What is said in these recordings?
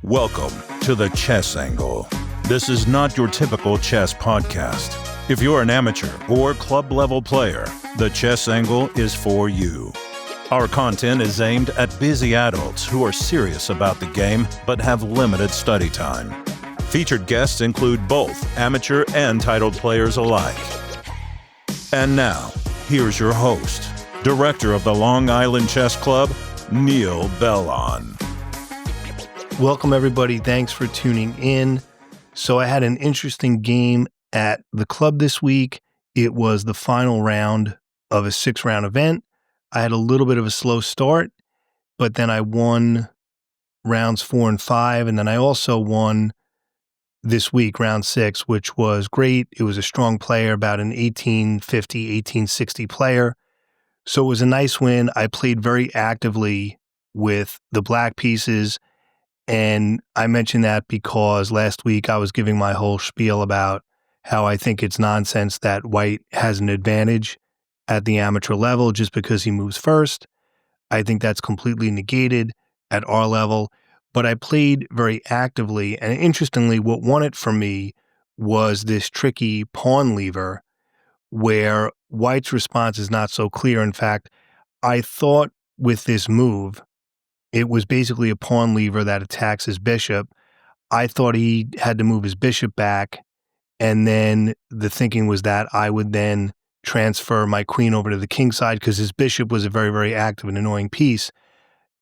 Welcome to the Chess Angle. This is not your typical chess podcast. If you're an amateur or club-level player, the Chess Angle is for you. Our content is aimed at busy adults who are serious about the game but have limited study time. Featured guests include both amateur and titled players alike. And now, here's your host, Director of the Long Island Chess Club, Neil Bellon. Welcome, everybody. Thanks for tuning in. So I had an interesting game at the club this week. It was the final round of a 6-round event. I had a little bit of a slow start, but then I won rounds 4 and 5, and then I also won this week, round 6, which was great. It was a strong player, about an 1850, 1860 player. So it was a nice win. I played very actively with the black pieces. And I mentioned that because last week I was giving my whole spiel about how I think it's nonsense that white has an advantage at the amateur level just because he moves first. I think that's completely negated at our level. But I played very actively. And interestingly, what won it for me was this tricky pawn lever where white's response is not so clear. In fact, I thought with this move, it was basically a pawn lever that attacks his bishop. I thought he had to move his bishop back, and then the thinking was that I would then transfer my queen over to the king side because his bishop was a very, very active and annoying piece.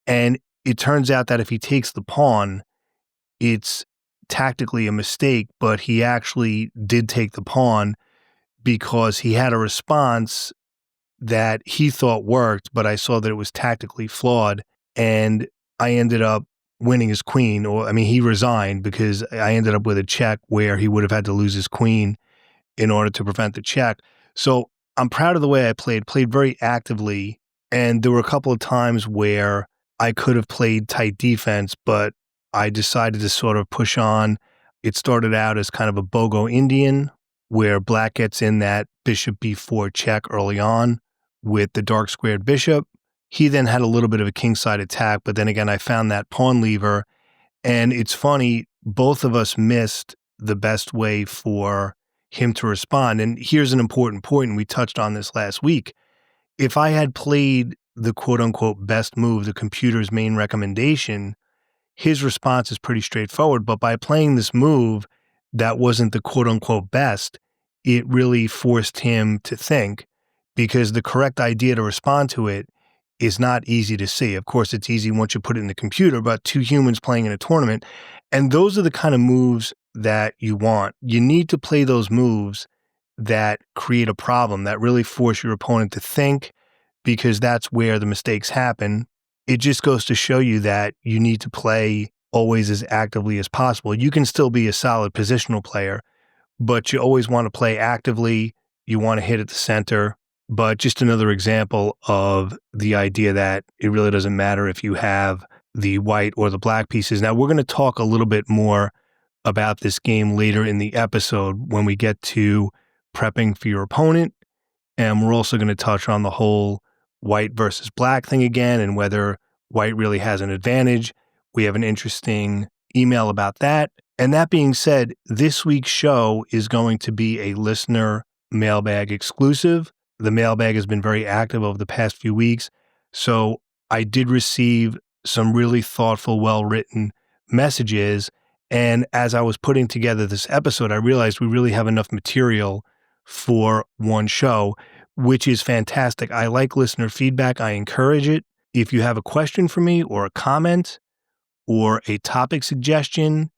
And it turns out that if he takes the pawn, it's tactically a mistake, but he actually did take the pawn because he had a response that he thought worked, but I saw that it was tactically flawed. And I ended up winning his queen, he resigned because I ended up with a check where he would have had to lose his queen in order to prevent the check. So I'm proud of the way I played very actively. And there were a couple of times where I could have played tight defense, but I decided to sort of push on. It started out as kind of a Bogo Indian where black gets in that bishop b4 check early on with the dark squared bishop. He then had a little bit of a kingside attack, but then again, I found that pawn lever. And it's funny, both of us missed the best way for him to respond. And here's an important point, and we touched on this last week. If I had played the quote-unquote best move, the computer's main recommendation, his response is pretty straightforward. But by playing this move that wasn't the quote-unquote best, it really forced him to think, because the correct idea to respond to it is not easy to see. Of course, it's easy once you put it in the computer, but two humans playing in a tournament. And those are the kind of moves that you want. You need to play those moves that create a problem, that really force your opponent to think, because that's where the mistakes happen. It just goes to show you that you need to play always as actively as possible. You can still be a solid positional player, but you always want to play actively. You want to hit at the center. But just another example of the idea that it really doesn't matter if you have the white or the black pieces. Now, we're going to talk a little bit more about this game later in the episode when we get to prepping for your opponent. And we're also going to touch on the whole white versus black thing again and whether white really has an advantage. We have an interesting email about that. And that being said, this week's show is going to be a listener mailbag exclusive. The mailbag has been very active over the past few weeks, so I did receive some really thoughtful, well-written messages, and as I was putting together this episode, I realized we really have enough material for one show, which is fantastic. I like listener feedback. I encourage it. If you have a question for me or a comment or a topic suggestion,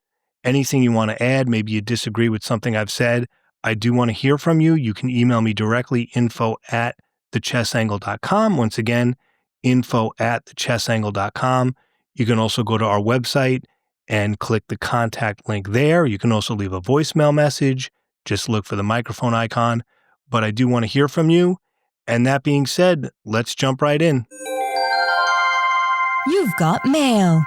anything you want to add, maybe you disagree with something I've said, I do want to hear from you. You can email me directly, info@thechessangle.com. Once again, info@thechessangle.com. You can also go to our website and click the contact link there. You can also leave a voicemail message. Just look for the microphone icon. But I do want to hear from you. And that being said, let's jump right in. You've got mail.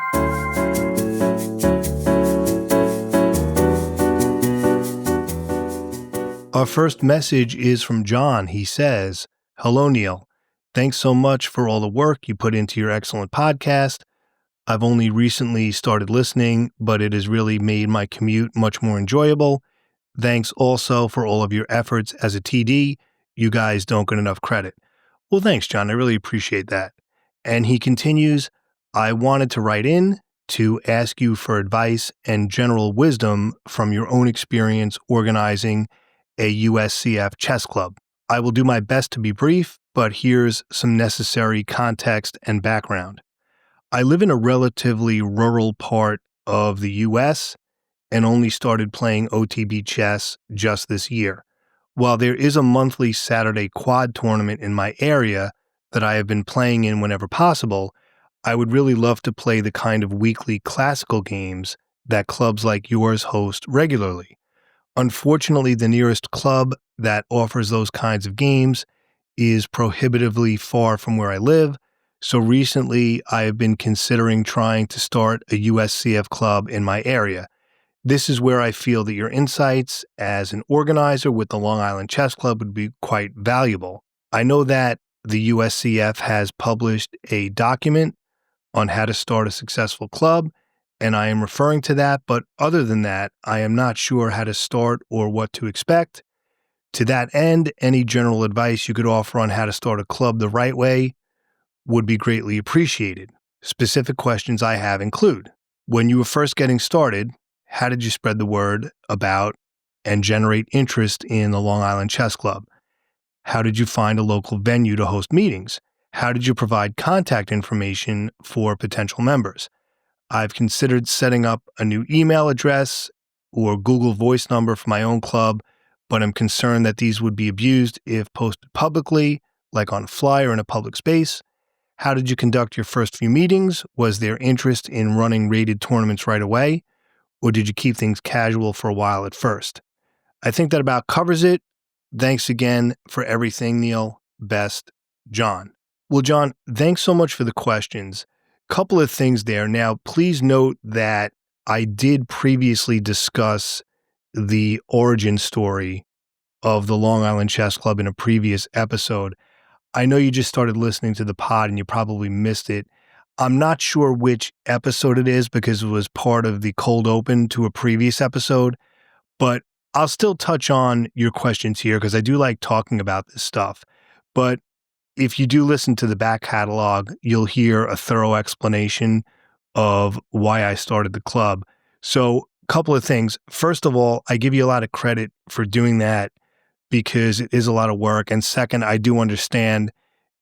Our first message is from John. He says, "Hello, Neil. Thanks so much for all the work you put into your excellent podcast. I've only recently started listening, but it has really made my commute much more enjoyable. Thanks also for all of your efforts as a TD. You guys don't get enough credit. Well, thanks, John. I really appreciate that. And he continues, I wanted to write in to ask you for advice and general wisdom from your own experience organizing a USCF chess club. I will do my best to be brief, but here's some necessary context and background. I live in a relatively rural part of the US and only started playing OTB chess just this year. While there is a monthly Saturday quad tournament in my area that I have been playing in whenever possible, I would really love to play the kind of weekly classical games that clubs like yours host regularly. Unfortunately, the nearest club that offers those kinds of games is prohibitively far from where I live, so recently I have been considering trying to start a USCF club in my area. This is where I feel that your insights as an organizer with the Long Island Chess Club would be quite valuable. I know that the USCF has published a document on how to start a successful club, and I am referring to that, but other than that, I am not sure how to start or what to expect. To that end, any general advice you could offer on how to start a club the right way would be greatly appreciated. Specific questions I have include, when you were first getting started, how did you spread the word about and generate interest in the Long Island Chess Club? How did you find a local venue to host meetings? How did you provide contact information for potential members? I've considered setting up a new email address or Google Voice number for my own club, but I'm concerned that these would be abused if posted publicly, like on a flyer in a public space. How did you conduct your first few meetings? Was there interest in running rated tournaments right away, or did you keep things casual for a while at first? I think that about covers it. Thanks again for everything, Neil. Best, John. Well, John, thanks so much for the questions. Couple of things there. Now, please note that I did previously discuss the origin story of the Long Island Chess Club in a previous episode. I know you just started listening to the pod and you probably missed it. I'm not sure which episode it is because it was part of the cold open to a previous episode, but I'll still touch on your questions here because I do like talking about this stuff. But if you do listen to the back catalog, you'll hear a thorough explanation of why I started the club. So a couple of things. First of all, I give you a lot of credit for doing that because it is a lot of work. And second, I do understand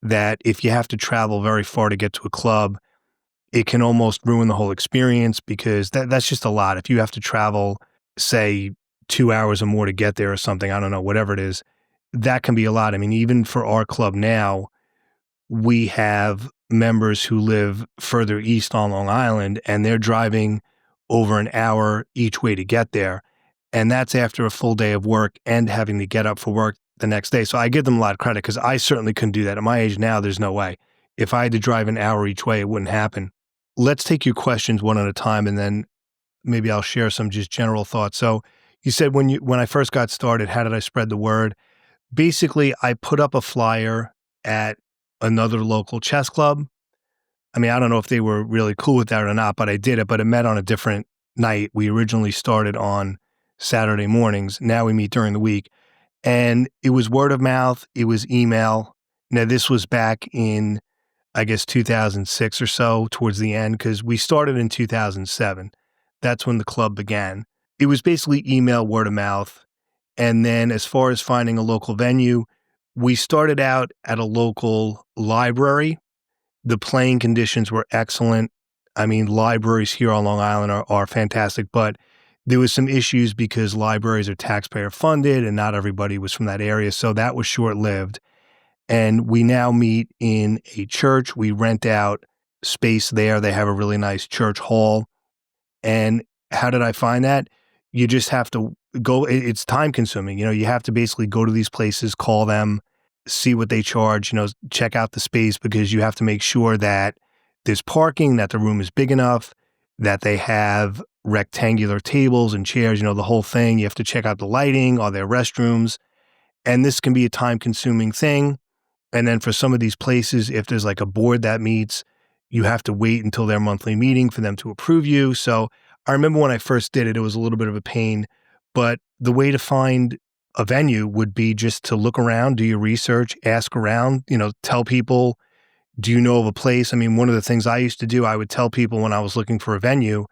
that if you have to travel very far to get to a club, it can almost ruin the whole experience because that's just a lot. If you have to travel, say, 2 hours or more to get there or something, I don't know, whatever it is, that can be a lot. I mean, even for our club now, we have members who live further east on Long Island and they're driving over an hour each way to get there. And that's after a full day of work and having to get up for work the next day. So I give them a lot of credit because I certainly couldn't do that. At my age now, there's no way. If I had to drive an hour each way, it wouldn't happen. Let's take your questions one at a time and then maybe I'll share some just general thoughts. So you said when I first got started, how did I spread the word? Basically, I put up a flyer at another local chess club. I mean, I don't know if they were really cool with that or not, but I did it, but it met on a different night. We originally started on Saturday mornings. Now we meet during the week. And it was word of mouth. It was email. Now, this was back in, I guess, 2006 or so, towards the end, because we started in 2007. That's when the club began. It was basically email, word of mouth. And then as far as finding a local venue, we started out at a local library. The playing conditions were excellent. I mean, libraries here on Long Island are fantastic, but there was some issues because libraries are taxpayer funded and not everybody was from that area. So that was short-lived. And we now meet in a church. We rent out space there. They have a really nice church hall. And how did I find that? You just have to go. It's time consuming. You have to basically go to these places, call them, see what they charge, check out the space because you have to make sure that there's parking, that the room is big enough, that they have rectangular tables and chairs, the whole thing. You have to check out the lighting, are there restrooms? And this can be a time consuming thing. And then for some of these places, if there's like a board that meets, you have to wait until their monthly meeting for them to approve you. So I remember when I first did it, it was a little bit of a pain, but the way to find a venue would be just to look around, do your research, ask around, tell people, do you know of a place? I mean, one of the things I used to do, I would tell people when I was looking for a venue,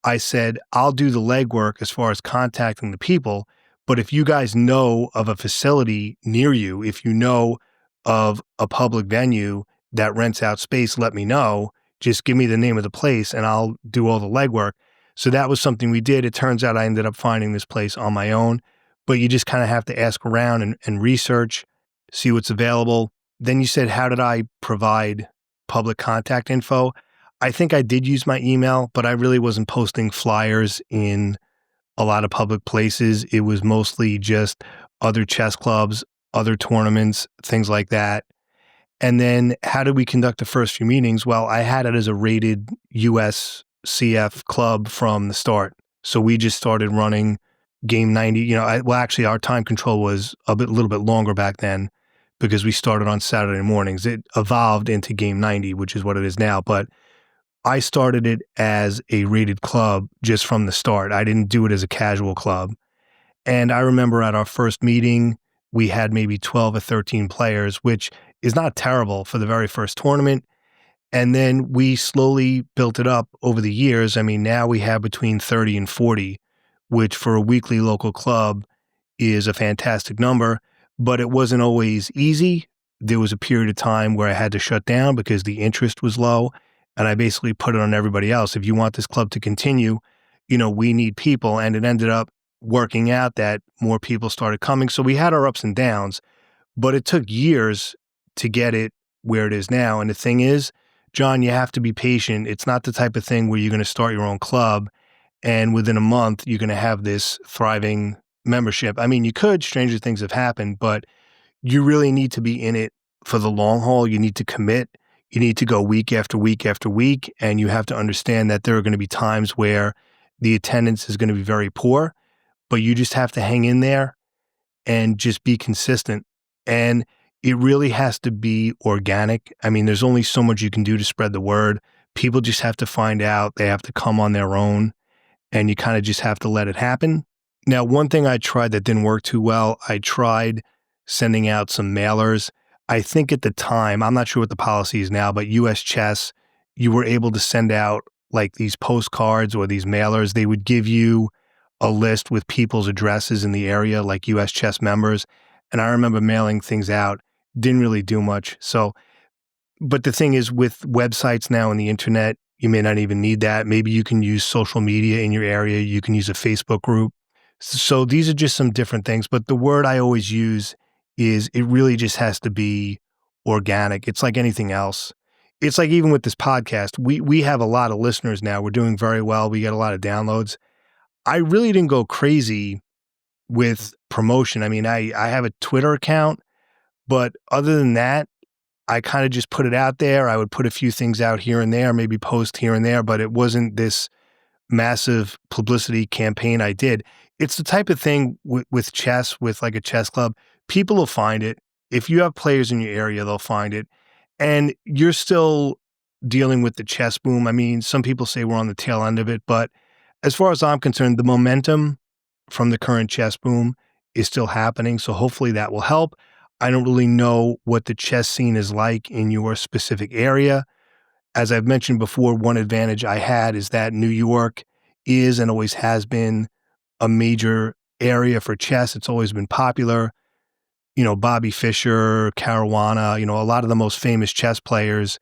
I said, I'll do the legwork as far as contacting the people. But if you guys know of a facility near you, if you know of a public venue that rents out space, let me know. Just give me the name of the place and I'll do all the legwork. So that was something we did. It turns out I ended up finding this place on my own, but you just kind of have to ask around and research, see what's available. Then you said, how did I provide public contact info? I think I did use my email, but I really wasn't posting flyers in a lot of public places. It was mostly just other chess clubs, other tournaments, things like that. And then how did we conduct the first few meetings? Well, I had it as a rated USCF club from the start. So we just started running game 90. Actually, our time control was a little bit longer back then because we started on Saturday mornings. It evolved into game 90, which is what it is now. But I started it as a rated club just from the start. I didn't do it as a casual club. And I remember at our first meeting, we had maybe 12 or 13 players, which is not terrible for the very first tournament. And then we slowly built it up over the years. I mean, now we have between 30 and 40, which for a weekly local club is a fantastic number, but it wasn't always easy. There was a period of time where I had to shut down because the interest was low. And I basically put it on everybody else. If you want this club to continue, we need people. And it ended up working out that more people started coming. So we had our ups and downs, but it took years to get it where it is now. And the thing is, John, you have to be patient. It's not the type of thing where you're going to start your own club and within a month, you're going to have this thriving membership. I mean, you could, stranger things have happened, but you really need to be in it for the long haul. You need to commit. You need to go week after week after week, and you have to understand that there are going to be times where the attendance is going to be very poor, but you just have to hang in there and just be consistent. And it really has to be organic. I mean, there's only so much you can do to spread the word. People just have to find out. They have to come on their own, and you kind of just have to let it happen. Now, one thing I tried that didn't work too well, I tried sending out some mailers. I think at the time, I'm not sure what the policy is now, but US Chess, you were able to send out like these postcards or these mailers. They would give you a list with people's addresses in the area, like US Chess members. And I remember mailing things out, didn't really do much. So, but the thing is with websites now and the internet, you may not even need that. Maybe you can use social media in your area. You can use a Facebook group. So these are just some different things. But the word I always use is it really just has to be organic. It's like anything else. It's like even with this podcast, we have a lot of listeners now. We're doing very well. We get a lot of downloads. I really didn't go crazy with promotion. I mean, I have a Twitter account, but other than that, I kind of just put it out there. I would put a few things out here and there, maybe post here and there, but it wasn't this massive publicity campaign I did. It's the type of thing with chess, with like a chess club, people will find it. If you have players in your area, they'll find it. And you're still dealing with the chess boom. I mean, some people say we're on the tail end of it, but as far as I'm concerned, the momentum from the current chess boom is still happening. So hopefully that will help. I don't really know what the chess scene is like in your specific area. As I've mentioned before, one advantage I had is that New York is and always has been a major area for chess. It's always been popular. Bobby Fischer, Caruana, a lot of the most famous chess players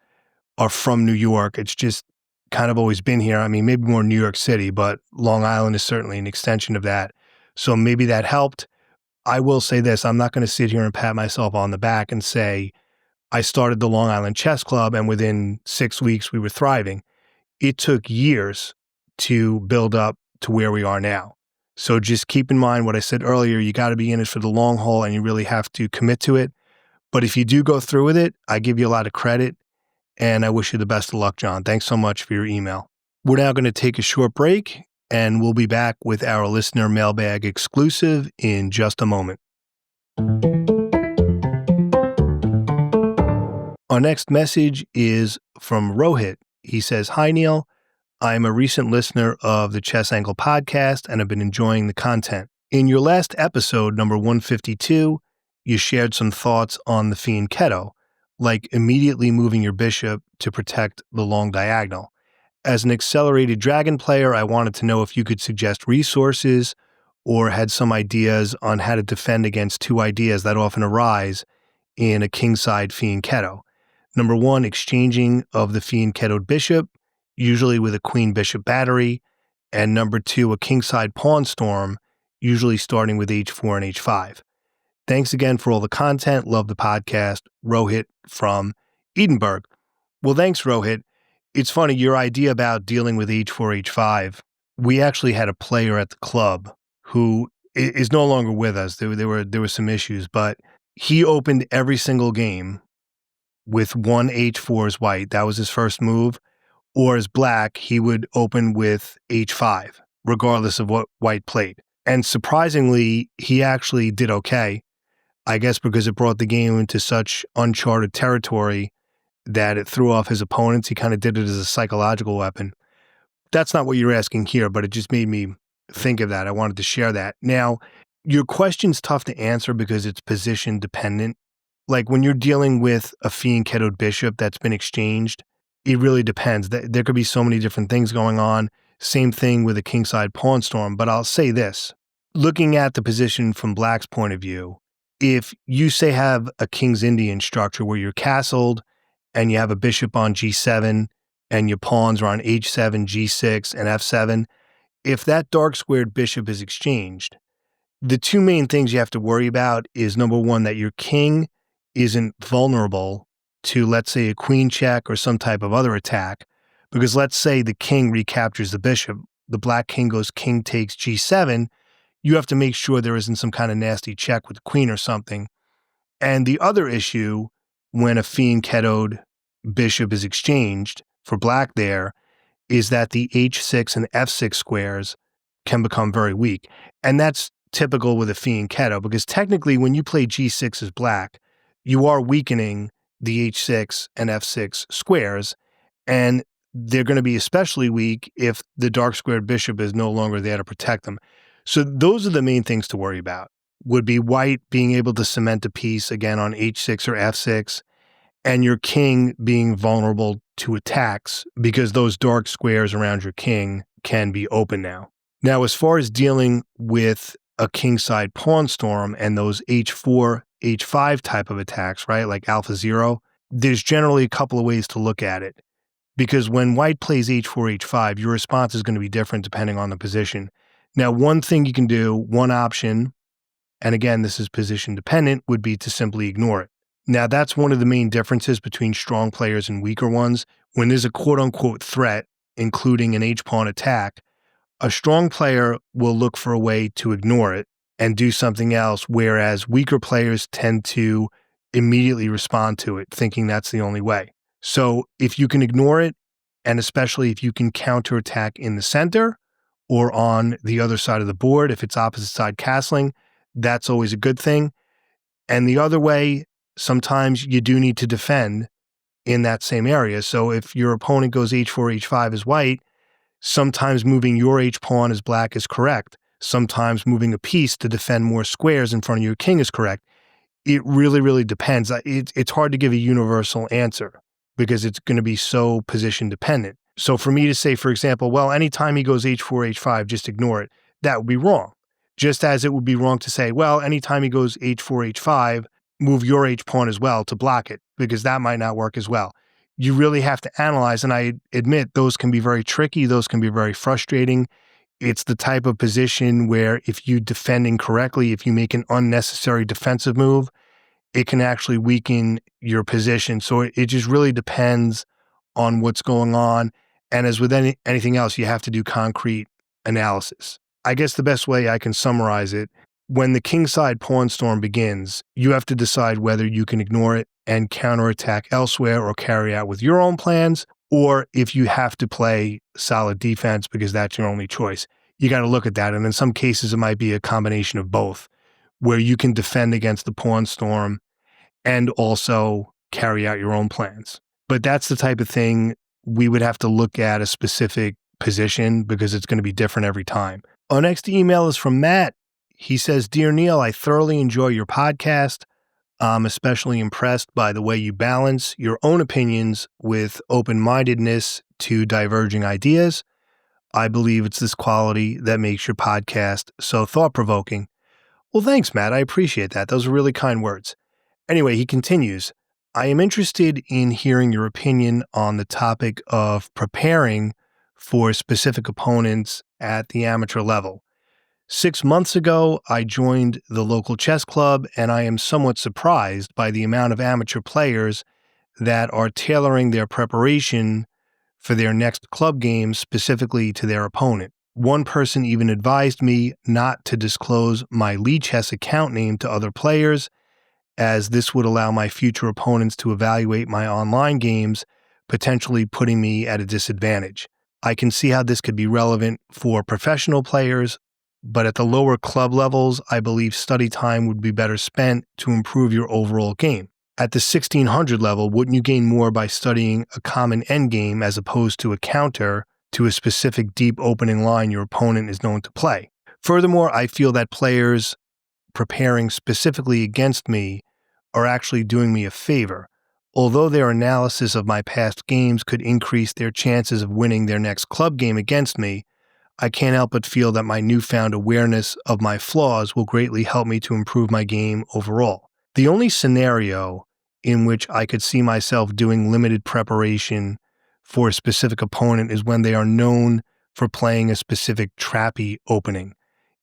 are from New York. It's just kind of always been here. I mean, maybe more New York City, but Long Island is certainly an extension of that. So maybe that helped. I will say this, I'm not going to sit here and pat myself on the back and say, I started the Long Island Chess Club and within 6 weeks we were thriving. It took years to build up to where we are now. So just keep in mind what I said earlier, you got to be in it for the long haul and you really have to commit to it. But if you do go through with it, I give you a lot of credit and I wish you the best of luck, John. Thanks so much for your email. We're now going to take a short break and we'll be back with our listener mailbag exclusive in just a moment. Our next message is from Rohit. He says, "Hi, Neil. I am a recent listener of the Chess Angle podcast and have been enjoying the content. In your last episode, number 152, you shared some thoughts on the fianchetto, like immediately moving your bishop to protect the long diagonal. As an accelerated dragon player, I wanted to know if you could suggest resources or had some ideas on how to defend against two ideas that often arise in a kingside fianchetto. Number one, exchanging of the fianchettoed bishop, usually with a queen-bishop battery, and number two, a kingside pawn storm, usually starting with h4 and h5. Thanks again for all the content. Love the podcast. Rohit from Edinburgh." Well, thanks, Rohit. It's funny, your idea about dealing with h4, h5, we actually had a player at the club who is no longer with us. There were some issues, but he opened every single game with one h4 as white. That was his first move. Or as black, he would open with h5, regardless of what white played. And surprisingly, he actually did okay, I guess because it brought the game into such uncharted territory that it threw off his opponents. He kind of did it as a psychological weapon. That's not what you're asking here, but it just made me think of that. I wanted to share that. Now, your question's tough to answer because it's position dependent. Like when you're dealing with a fianchettoed bishop that's been exchanged, it really depends. There could be so many different things going on. Same thing with a kingside pawn storm. But I'll say this, looking at the position from black's point of view, if you say have a King's Indian structure where you're castled and you have a bishop on g7 and your pawns are on h7, g6, and f7, if that dark squared bishop is exchanged, the two main things you have to worry about is number one, that your king isn't vulnerable to, let's say, a queen check or some type of other attack. Because let's say the king recaptures the bishop, the black king goes king takes g7, you have to make sure there isn't some kind of nasty check with the queen or something. And the other issue when a fianchettoed bishop is exchanged for black there is that the h6 and f6 squares can become very weak. And that's typical with a fianchetto because technically when you play g6 as black, you are weakening the h6 and f6 squares, and they're going to be especially weak if the dark squared bishop is no longer there to protect them. So those are the main things to worry about, would be white being able to cement a piece again on h6 or f6, and your king being vulnerable to attacks because those dark squares around your king can be open now. Now, as far as dealing with a kingside pawn storm and those h4, h5 type of attacks, right, like alpha 0, there's generally a couple of ways to look at it. Because when white plays h4, h5, your response is going to be different depending on the position. Now, one thing you can do, one option, and again, this is position dependent, would be to simply ignore it. Now, that's one of the main differences between strong players and weaker ones. When there's a quote-unquote threat, including an h-pawn attack, a strong player will look for a way to ignore it and do something else, whereas weaker players tend to immediately respond to it, thinking that's the only way. So if you can ignore it, and especially if you can counterattack in the center or on the other side of the board, if it's opposite side castling, that's always a good thing. And the other way, sometimes you do need to defend in that same area. So if your opponent goes h4, h5 as white, sometimes moving your h-pawn as black is correct. Sometimes moving a piece to defend more squares in front of your king is correct. It really, really depends. It's hard to give a universal answer because it's going to be so position dependent. So for me to say, for example, well, anytime he goes h4, h5, just ignore it, that would be wrong. Just as it would be wrong to say, well, anytime he goes h4, h5, move your h-pawn as well to block it, because that might not work as well. You really have to analyze, and I admit those can be very tricky, those can be very frustrating. It's the type of position where if you defend incorrectly, if you make an unnecessary defensive move, it can actually weaken your position. So it just really depends on what's going on. And as with anything else, you have to do concrete analysis. I guess the best way I can summarize it, when the kingside pawn storm begins, you have to decide whether you can ignore it and counterattack elsewhere or carry out with your own plans, or if you have to play solid defense because that's your only choice. You got to look at that. And in some cases, it might be a combination of both, where you can defend against the pawn storm and also carry out your own plans. But that's the type of thing we would have to look at a specific position because it's going to be different every time. Our next email is from Matt. He says, Dear Neil, I thoroughly enjoy your podcast. I'm especially impressed by the way you balance your own opinions with open-mindedness to diverging ideas. I believe it's this quality that makes your podcast so thought-provoking. Well, thanks, Matt. I appreciate that. Those are really kind words. Anyway, he continues, I am interested in hearing your opinion on the topic of preparing for specific opponents at the amateur level. 6 months ago, I joined the local chess club, and I am somewhat surprised by the amount of amateur players that are tailoring their preparation for their next club game specifically to their opponent. One person even advised me not to disclose my Lichess account name to other players, as this would allow my future opponents to evaluate my online games, potentially putting me at a disadvantage. I can see how this could be relevant for professional players, but at the lower club levels, I believe study time would be better spent to improve your overall game. At the 1600 level, wouldn't you gain more by studying a common endgame as opposed to a counter to a specific deep opening line your opponent is known to play? Furthermore, I feel that players preparing specifically against me are actually doing me a favor. Although their analysis of my past games could increase their chances of winning their next club game against me, I can't help but feel that my newfound awareness of my flaws will greatly help me to improve my game overall. The only scenario in which I could see myself doing limited preparation for a specific opponent is when they are known for playing a specific trappy opening.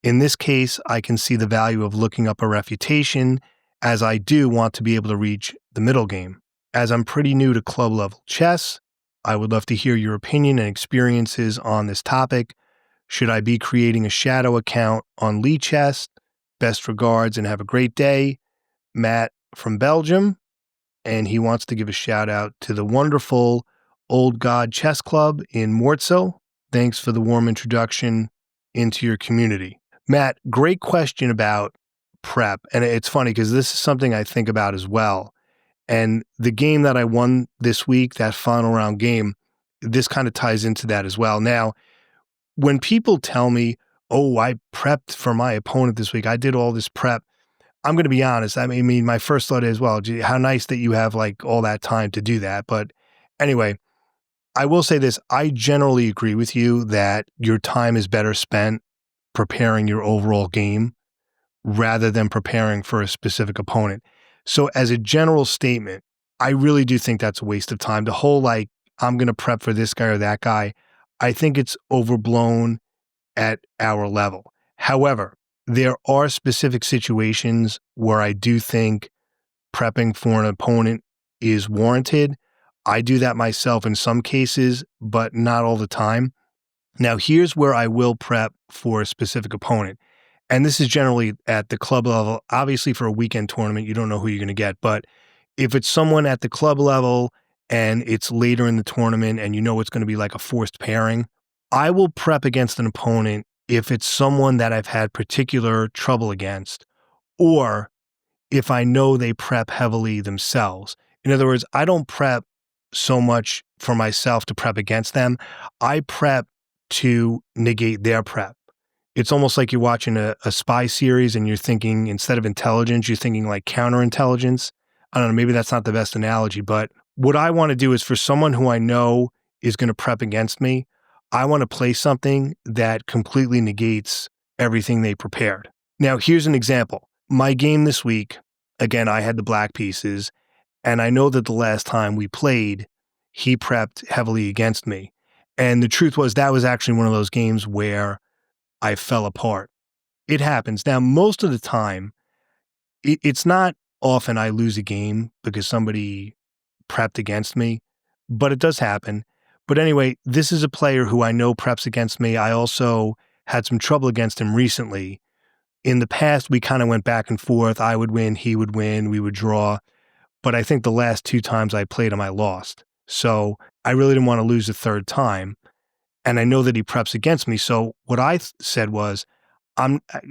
In this case, I can see the value of looking up a refutation, as I do want to be able to reach the middle game. As I'm pretty new to club level chess, I would love to hear your opinion and experiences on this topic. Should I be creating a shadow account on Lichess? Best regards and have a great day. Matt from Belgium, and he wants to give a shout out to the wonderful Old God Chess Club in Mortsel. Thanks for the warm introduction into your community. Matt, great question about prep. And it's funny because this is something I think about as well. And the game that I won this week, that final round game, this kind of ties into that as well. Now, when people tell me, oh, I prepped for my opponent this week, I did all this prep, I'm going to be honest. I mean, my first thought is, well, gee, how nice that you have like all that time to do that. But anyway, I will say this. I generally agree with you that your time is better spent preparing your overall game rather than preparing for a specific opponent. So as a general statement, I really do think that's a waste of time. The whole like, I'm going to prep for this guy or that guy, I think it's overblown at our level. However, there are specific situations where I do think prepping for an opponent is warranted. I do that myself in some cases, but not all the time. Now, here's where I will prep for a specific opponent. And this is generally at the club level. Obviously, for a weekend tournament, you don't know who you're going to get. But if it's someone at the club level and it's later in the tournament and you know it's going to be like a forced pairing, I will prep against an opponent if it's someone that I've had particular trouble against, or if I know they prep heavily themselves. In other words, I don't prep so much for myself to prep against them. I prep to negate their prep. It's almost like you're watching a spy series and you're thinking, instead of intelligence, you're thinking like counterintelligence. I don't know, maybe that's not the best analogy, but what I want to do is for someone who I know is going to prep against me, I want to play something that completely negates everything they prepared. Now, here's an example. My game this week, again, I had the black pieces, and I know that the last time we played, he prepped heavily against me. And the truth was that was actually one of those games where I fell apart. It happens. Now, most of the time, it's not often I lose a game because somebody prepped against me, but it does happen. But anyway, this is a player who I know preps against me. I also had some trouble against him recently. In the past, we kind of went back and forth. I would win, he would win, we would draw. But I think the last 2 times I played him, I lost. So I really didn't want to lose a third time. And I know that he preps against me. So what I said was,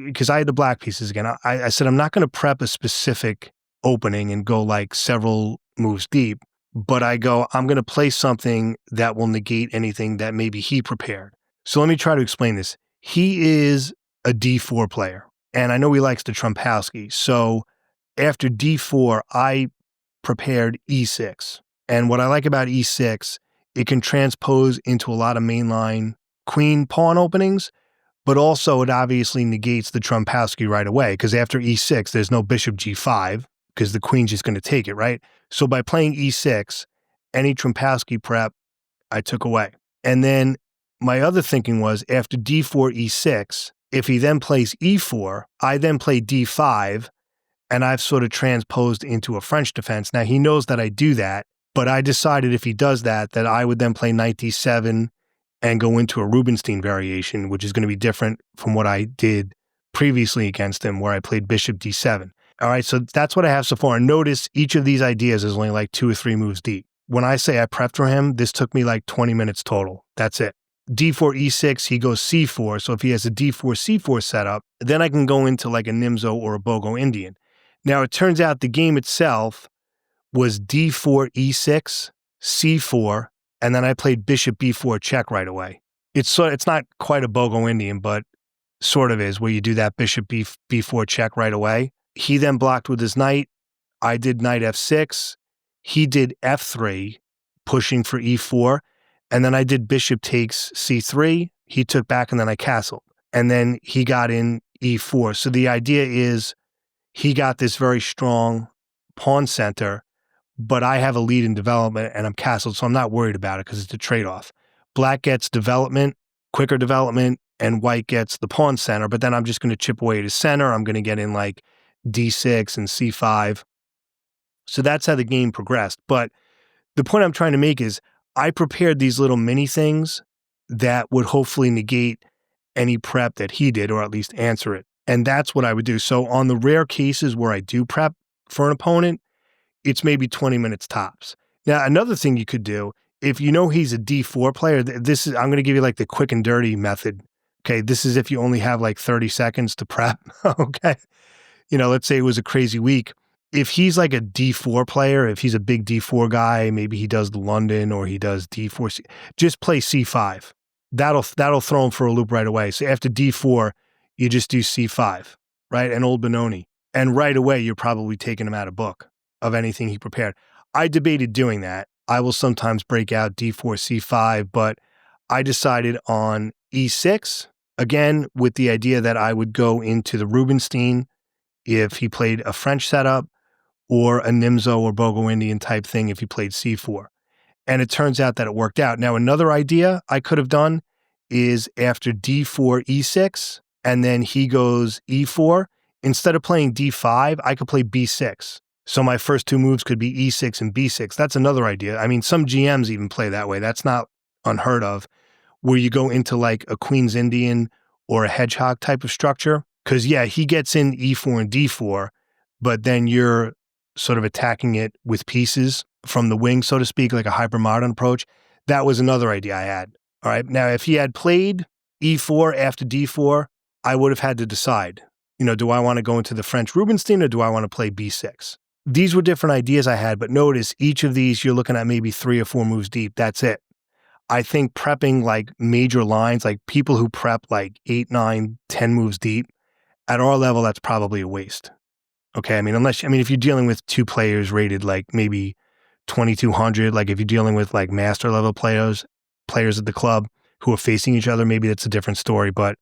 because I had the black pieces again, I said, I'm not going to prep a specific opening and go like several moves deep. But I go, I'm going to play something that will negate anything that maybe he prepared. So let me try to explain this. He is a D4 player, and I know he likes the Trumpowski. So after D4, I prepared E6. And what I like about E6, it can transpose into a lot of mainline queen pawn openings, but also it obviously negates the Trumpowski right away, because after E6, there's no bishop G5, because the queen's just going to take it, right? So by playing E6, any Trumpowski prep, I took away. And then my other thinking was after D4, E6, if he then plays E4, I then play D5, and I've sort of transposed into a French defense. Now, he knows that I do that, but I decided if he does that, that I would then play knight D7 and go into a Rubinstein variation, which is going to be different from what I did previously against him, where I played bishop D7. All right, so that's what I have so far. And notice each of these ideas is only like 2 or 3 moves deep. When I say I prepped for him, this took me like 20 minutes total. That's it. D4, E6, he goes C4. So if he has a D4, C4 setup, then I can go into like a Nimzo or a Bogo Indian. Now, it turns out the game itself was D4, E6, C4, and then I played bishop B4 check right away. It's not quite a Bogo Indian, but sort of is, where you do that bishop B4 check right away. He then blocked with his knight. I did knight F6. He did F3, pushing for E4. And then I did bishop takes C3. He took back, and then I castled. And then he got in E4. So the idea is he got this very strong pawn center, but I have a lead in development and I'm castled, so I'm not worried about it because it's a trade-off. Black gets development, quicker development, and white gets the pawn center, but then I'm just going to chip away at his center. I'm going to get in like D6 and C5. So that's how the game progressed. But the point I'm trying to make is I prepared these little mini things that would hopefully negate any prep that he did, or at least answer it. And that's what I would do. So on the rare cases where I do prep for an opponent, it's maybe 20 minutes tops. Now, another thing you could do, if you know he's a D4 player, I'm going to give you like the quick and dirty method. Okay, this is if you only have like 30 seconds to prep. Okay. Let's say it was a crazy week. If he's like a D4 player, if he's a big D4 guy, maybe he does the London or he does D4, just play C5. That'll throw him for a loop right away. So after D4, you just do C5, right? And old Benoni. And right away, you're probably taking him out of book of anything he prepared. I debated doing that. I will sometimes break out D4, C5, but I decided on E6, again, with the idea that I would go into the Rubinstein if he played a French setup, or a Nimzo or Bogo Indian type thing if he played C4. And it turns out that it worked out. Now, another idea I could have done is after D4, E6, and then he goes E4, instead of playing D5, I could play B6. So my first 2 moves could be E6 and B6. That's another idea. I mean, some GMs even play that way. That's not unheard of, where you go into like a Queen's Indian or a hedgehog type of structure. Because, yeah, he gets in E4 and D4, but then you're sort of attacking it with pieces from the wing, so to speak, like a hyper-modern approach. That was another idea I had. All right. Now, if he had played E4 after D4, I would have had to decide, do I want to go into the French Rubinstein or do I want to play B6? These were different ideas I had, but notice each of these, you're looking at maybe 3 or 4 moves deep. That's it. I think prepping like major lines, like people who prep like 8, 9, 10 moves deep, at our level, that's probably a waste. Okay. If you're dealing with 2 players rated like maybe 2,200, like if you're dealing with like master level players at the club who are facing each other, maybe that's a different story, but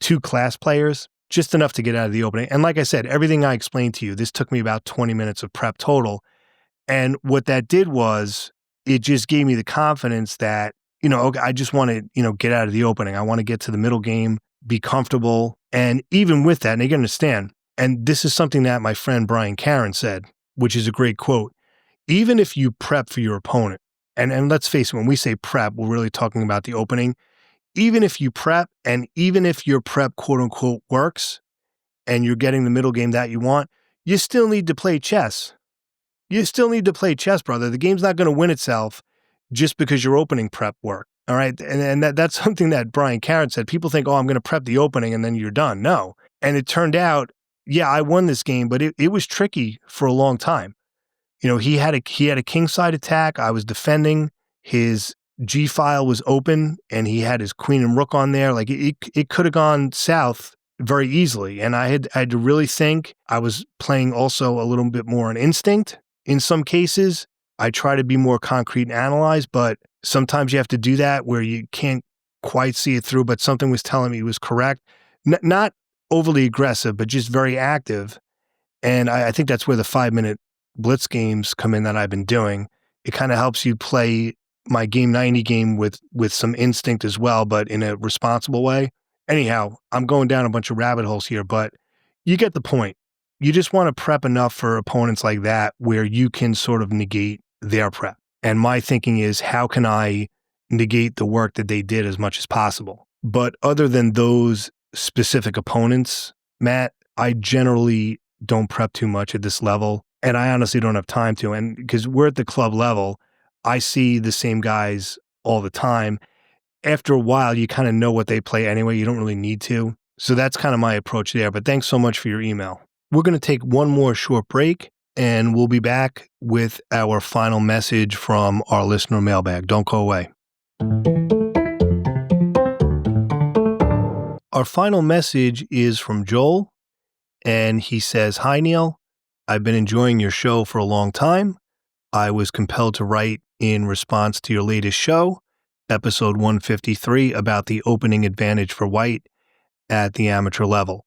2 class players, just enough to get out of the opening. And like I said, everything I explained to you, this took me about 20 minutes of prep total. And what that did was it just gave me the confidence that, I just want to, get out of the opening. I want to get to the middle game, be comfortable. And even with that, and you can understand, and this is something that my friend Brian Caron said, which is a great quote, even if you prep for your opponent, and let's face it, when we say prep, we're really talking about the opening. Even if you prep, and even if your prep quote unquote works, and you're getting the middle game that you want, you still need to play chess. You still need to play chess, brother. The game's not going to win itself just because your opening prep worked. All right. And that's something that Brian Caron said. People think, I'm going to prep the opening and then you're done. No. And it turned out yeah, I won this game, but it was tricky for a long time. He had a kingside attack. I was defending. His G file was open, and he had his queen and rook on there. Like it could have gone south very easily. And I had to really think. I was playing also a little bit more on instinct. In some cases, I try to be more concrete and analyze, but sometimes you have to do that where you can't quite see it through, but something was telling me it was correct. Not overly aggressive, but just very active. And I think that's where the 5-minute blitz games come in that I've been doing. It kind of helps you play my game 90 game with some instinct as well, but in a responsible way. Anyhow, I'm going down a bunch of rabbit holes here, but you get the point. You just want to prep enough for opponents like that where you can sort of negate their prep. And my thinking is, how can I negate the work that they did as much as possible? But other than those specific opponents, Matt, I generally don't prep too much at this level. And I honestly don't have time to. And because we're at the club level, I see the same guys all the time. After a while, you kind of know what they play anyway. You don't really need to. So that's kind of my approach there. But thanks so much for your email. We're going to take one more short break, and we'll be back with our final message from our listener mailbag. Don't go away. Our final message is from Joel, and he says, "Hi, Neil. I've been enjoying your show for a long time. I was compelled to write in response to your latest show, episode 153, about the opening advantage for white at the amateur level.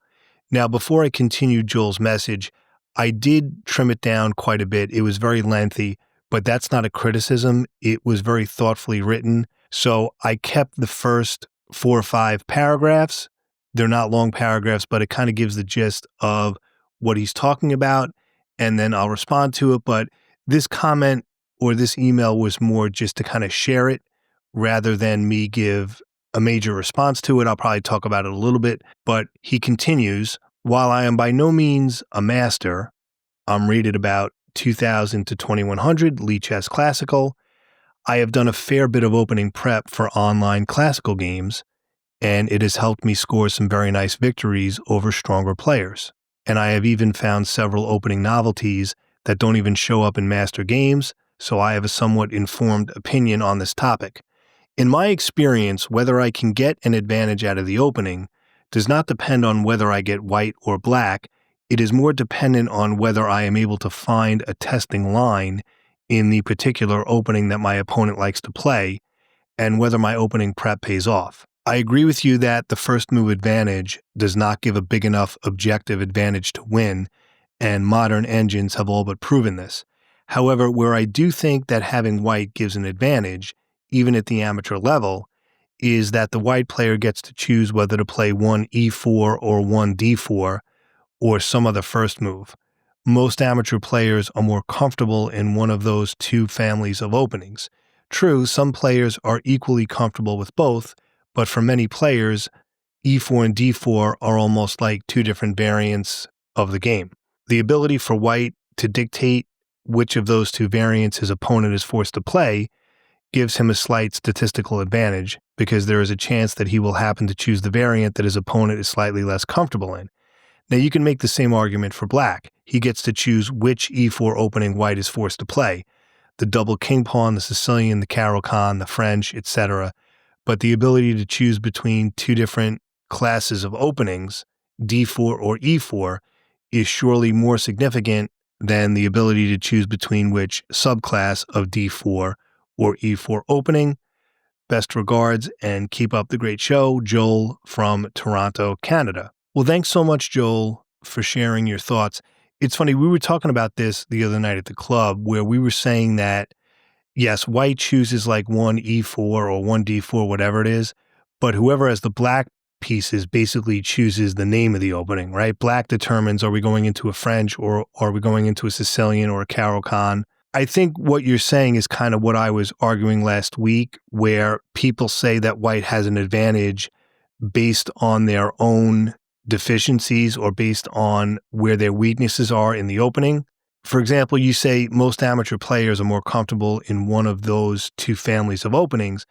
Now, before I continue Joel's message, I did trim it down quite a bit. It was very lengthy, but that's not a criticism. It was very thoughtfully written. So I kept the first 4 or 5 paragraphs. They're not long paragraphs, but it kind of gives the gist of what he's talking about, and then I'll respond to it. But this comment or this email was more just to kind of share it rather than me give a major response to it. I'll probably talk about it a little bit, but he continues, "While I am by no means a master, I'm rated about 2000 to 2100 Lee Chess Classical. I have done a fair bit of opening prep for online classical games, and it has helped me score some very nice victories over stronger players. And I have even found several opening novelties that don't even show up in master games, so I have a somewhat informed opinion on this topic. In my experience, whether I can get an advantage out of the opening does not depend on whether I get white or black. It is more dependent on whether I am able to find a testing line in the particular opening that my opponent likes to play, and whether my opening prep pays off. I agree with you that the first move advantage does not give a big enough objective advantage to win, and modern engines have all but proven this. However, where I do think that having white gives an advantage, even at the amateur level, is that the white player gets to choose whether to play one e4 or one d4 or some other first move. Most amateur players are more comfortable in one of those two families of openings. True, some players are equally comfortable with both, but for many players, e4 and d4 are almost like two different variants of the game. The ability for white to dictate which of those two variants his opponent is forced to play gives him a slight statistical advantage because there is a chance that he will happen to choose the variant that his opponent is slightly less comfortable in. Now, you can make the same argument for black. He gets to choose which e4 opening white is forced to play. The double king pawn, the Sicilian, the Caro-Kann, the French, etc. But the ability to choose between two different classes of openings, d4 or e4, is surely more significant than the ability to choose between which subclass of d4 or e4 opening. Best regards, and keep up the great show, Joel from Toronto, Canada." Well, thanks so much, Joel, for sharing your thoughts. It's funny, we were talking about this the other night at the club where we were saying that, yes, white chooses like one e4 or one d4, whatever it is, but whoever has the black pieces basically chooses the name of the opening, right? Black determines, are we going into a French or are we going into a Sicilian or a Caro-Kann? I think what you're saying is kind of what I was arguing last week, where people say that white has an advantage based on their own deficiencies or based on where their weaknesses are in the opening. For example, you say most amateur players are more comfortable in one of those two families of openings.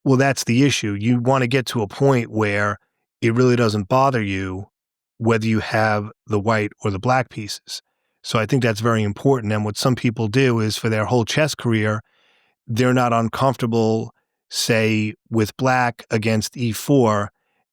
Well, that's the issue. You want to get to a point where it really doesn't bother you whether you have the white or the black pieces. So I think that's very important. And what some people do is for their whole chess career, they're not uncomfortable, say, with black against e4.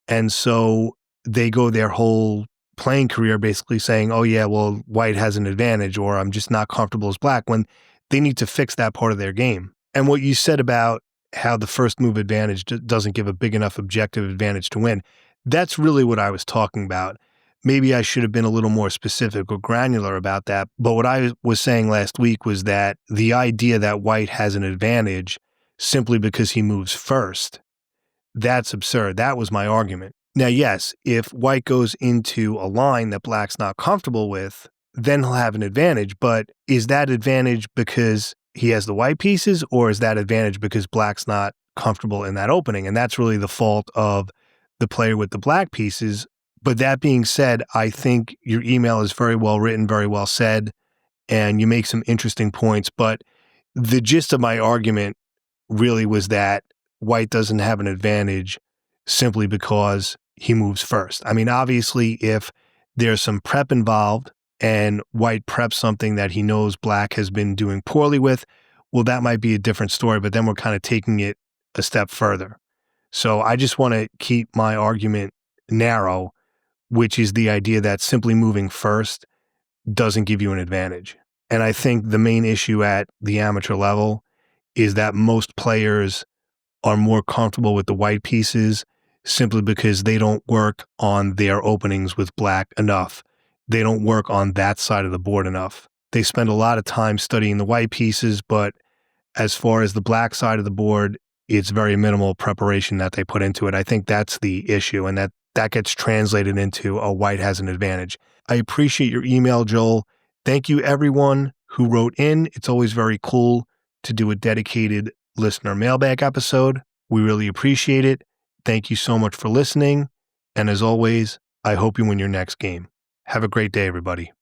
And so they go their whole playing career basically saying, oh, yeah, well, white has an advantage, or I'm just not comfortable as black, when they need to fix that part of their game. And what you said about how the first move advantage doesn't give a big enough objective advantage to win, that's really what I was talking about. Maybe I should have been a little more specific or granular about that. But what I was saying last week was that the idea that white has an advantage simply because he moves first, that's absurd. That was my argument. Now, yes, if white goes into a line that black's not comfortable with, then he'll have an advantage. But is that advantage because he has the white pieces, or is that advantage because black's not comfortable in that opening? And that's really the fault of the player with the black pieces. But that being said, I think your email is very well written, very well said, and you make some interesting points. But the gist of my argument really was that white doesn't have an advantage simply because he moves first. I mean, obviously, if there's some prep involved and white preps something that he knows black has been doing poorly with, well, that might be a different story, but then we're kind of taking it a step further. So I just want to keep my argument narrow, which is the idea that simply moving first doesn't give you an advantage. And I think the main issue at the amateur level is that most players are more comfortable with the white pieces simply because they don't work on their openings with black enough. They don't work on that side of the board enough. They spend a lot of time studying the white pieces, but as far as the black side of the board, it's very minimal preparation that they put into it. I think that's the issue, and that gets translated into a white has an advantage. I appreciate your email, Joel. Thank you, everyone who wrote in. It's always very cool to do a dedicated listener mailbag episode. We really appreciate it. Thank you so much for listening. And as always, I hope you win your next game. Have a great day, everybody.